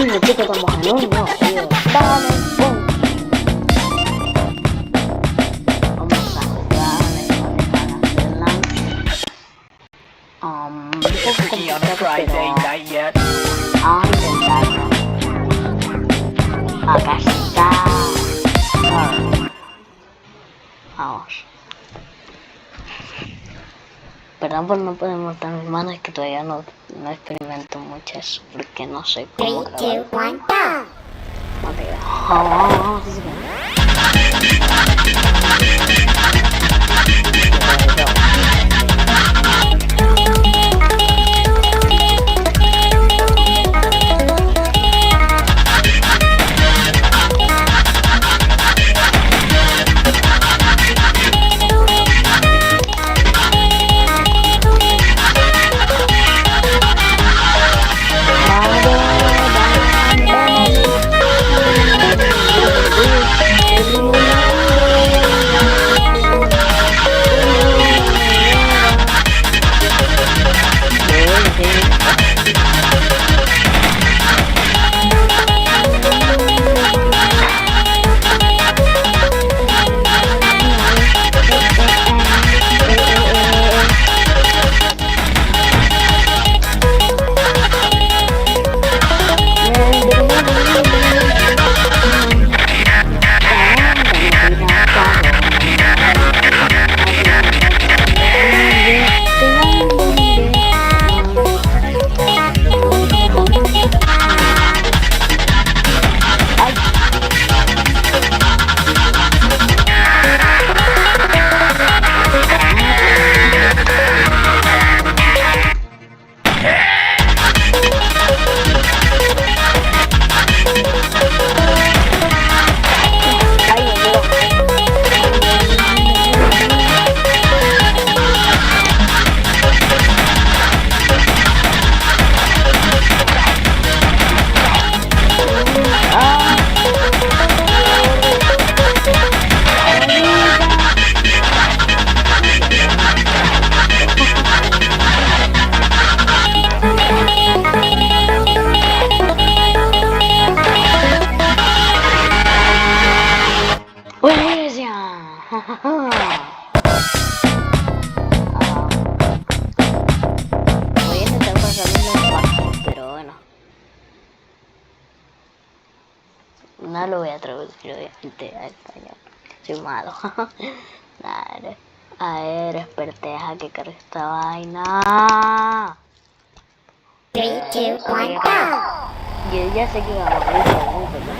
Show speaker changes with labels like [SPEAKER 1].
[SPEAKER 1] Coño, chico, tan bajano, no, tío. Dale, pum. Vamos a jugar, a hacerla. Un poco
[SPEAKER 2] Freaky on a
[SPEAKER 1] complicado,
[SPEAKER 2] Friday
[SPEAKER 1] pero
[SPEAKER 2] night yet.
[SPEAKER 1] a intentarlo. Acá está. Vamos. Perdón por no poder mostrar mis manos, es que todavía no experimento mucho eso, porque no sé cómo grabar.
[SPEAKER 3] 3, 2, 1, go!
[SPEAKER 1] Vamos, voy a intentar pasarlo en el pero bueno. No lo voy a traducir obviamente a español. Soy malo. A ver, esperteja que carga esta vaina.
[SPEAKER 3] 3, 2, 1, go!
[SPEAKER 1] Yo ya sé que va a morir, ¿verdad?